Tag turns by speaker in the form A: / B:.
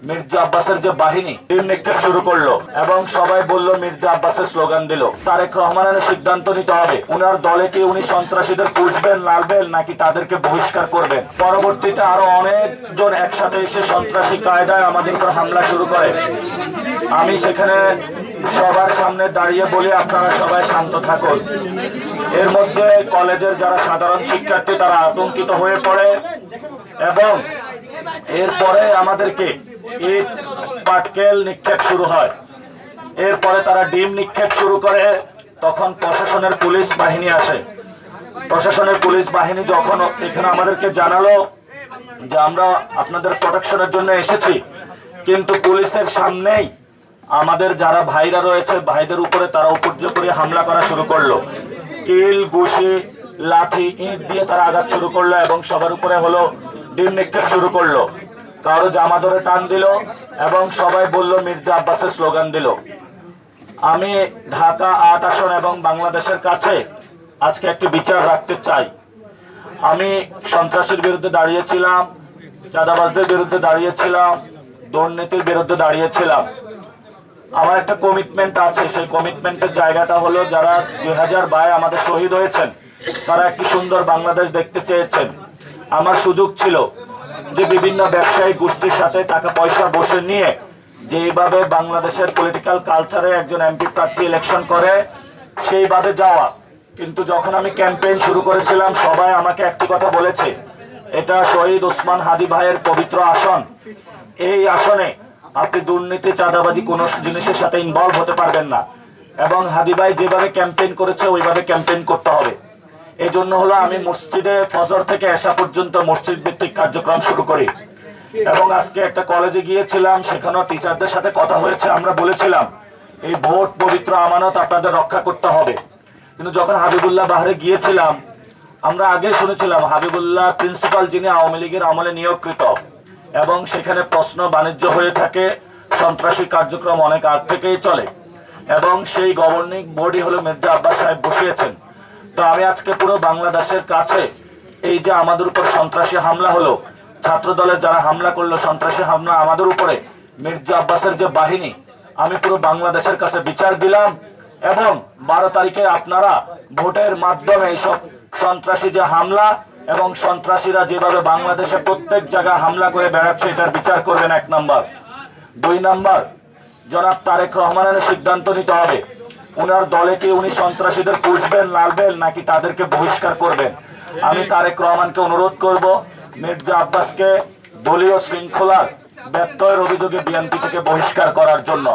A: মির্জা আব্বাসের যে বাহিনী টিম নিক্ষেপ শুরু করলো এবং সবাই বলল মির্জা আব্বাসের স্লোগান দিল। তারেক রহমানের সিদ্ধান্ত নিতে হবে উনার দলে কি উনি সন্ত্রাসীদের পুষবেন, লালবেন নাকি তাদেরকে বহিষ্কার করবেন। পরবর্তীতে আরো অনেকজন একসাথে এসে সন্ত্রাসী কায়দায় আমাদের উপর হামলা শুরু করে। আমি সেখানে সবার সামনে দাঁড়িয়ে বলি আপনারা সবাই শান্ত থাকুন। এর মধ্যে কলেজের যারা সাধারণ শিক্ষার্থী তারা আতঙ্কিত হয়ে পড়ে এবং এরপরে আমাদেরকে ইট পাটকেল নিক্ষেপ শুরু হয়। এরপরে তারা ডিম নিক্ষেপ শুরু করে। তখন প্রশাসনের পুলিশ বাহিনী আসে। প্রশাসনের পুলিশ বাহিনী যখন এখানে আমাদেরকে জানালো যে আমরা আপনাদের প্রোটেকশনের জন্য এসেছি, কিন্তু পুলিশের সামনেই আমাদের যারা ভাইরা রয়েছে ভাইদের উপরে তারা উপর্যুপ করে হামলা করা শুরু করলো। কিল, ঘুষি, লাঠি, ইট দিয়ে তারা আঘাত শুরু করলো এবং সবার উপরে হলো ডিম নিক্ষেপ শুরু করলো। কারো জামা ধরে টান দিল এবং সবাই বলল মির্জা আব্বাসের স্লোগান দিল। আমি ঢাকা ৮ আসন এবং বাংলাদেশের কাছে আজকে একটি বিচার রাখতে চাই। আমি সন্ত্রাসের বিরুদ্ধে দাঁড়িয়েছিলাম, চাঁদাবাজদের বিরুদ্ধে দাঁড়িয়েছিলাম, দুর্নীতির বিরুদ্ধে দাঁড়িয়েছিলাম। আমার একটা কমিটমেন্ট আছে। সেই কমিটমেন্টের জায়গাটা হলো যারা 2022 আমাদের শহীদ হয়েছেন তারা একটি সুন্দর বাংলাদেশ দেখতে চেয়েছেন। আমার সুযোগ ছিল যে বিভিন্ন ব্যবসায়ী গোষ্ঠীর সাথে টাকা পয়সা বসে নিয়ে যেইভাবে বাংলাদেশের পলিটিক্যাল কালচারে একজন এমপি প্রার্থী ইলেকশন করে সেইভাবে যাওয়া। কিন্তু যখন আমি ক্যাম্পেইন শুরু করেছিলাম সবাই আমাকে একটি কথা বলেছে, এটা শহীদ ওসমান হাদি ভাইয়ের পবিত্র আসন, এই আসনে আপনি দুর্নীতি, চাঁদাবাজি কোনো জিনিসের সাথে ইনভলভ হতে পারবেন না এবং হাদি ভাই যেভাবে ক্যাম্পেইন করেছে ওইভাবে ক্যাম্পেইন করতে হবে। এই জন্য হলো আমি মসজিদে ফজর থেকে এশা পর্যন্ত মসজিদ ভিত্তিক কার্যক্রম শুরু করি এবং আজকে একটা কলেজে গিয়েছিলাম, সেখানেও টিচারদের সাথে কথা হয়েছে। আমরা বলেছিলাম এই ভোট পবিত্র আমানত আপনাদের রক্ষা করতে হবে। কিন্তু যখন হাবিবুল্লাহ বাহারে গিয়েছিলাম আমরা আগে শুনেছিলাম হাবিবুল্লাহ প্রিন্সিপাল যিনি আওয়ামী লীগের আমলে নিয়োগকৃত এবং সেখানে প্রশ্ন বাণিজ্য হয়ে থাকে, সন্ত্রাসী কার্যক্রম অনেক আগ থেকেই চলে এবং সেই গভর্নিং বডি হলো মির্জা আব্বাস সাহেব বসিয়েছেন। তো আমি আজকে পুরো বাংলাদেশের কাছে এই যে আমাদের উপর সন্ত্রাসী হামলা হলো, ছাত্র দলের যারা হামলা করলো সন্ত্রাসী হামলা আমাদের উপরে, মির্জা আব্বাসের যে বাহিনী, আমি পুরো বাংলাদেশের কাছে বিচার দিলাম এবং 12 তারিখে আপনারা ভোটের মাধ্যমে এইসব সন্ত্রাসী যে হামলা এবং সন্ত্রাসীরা যেভাবে বাংলাদেশে প্রত্যেক জায়গায় হামলা করে বেড়াচ্ছে এটার বিচার করবেন। 1 নম্বর। 2 নম্বর, জনাব তারেক রহমানের সিদ্ধান্ত নিতে হবে উনার দলে কি উনি সন্ত্রাসীদের পুষবেন, লালবেন নাকি তাদেরকে বহিষ্কার করবেন। আমি তারেক রহমানকে অনুরোধ করব মির্জা আব্বাসকে দলীয় শৃঙ্খলার ব্যত্যয়ের অভিযোগে বিএনপি থেকে বহিষ্কার করার জন্য।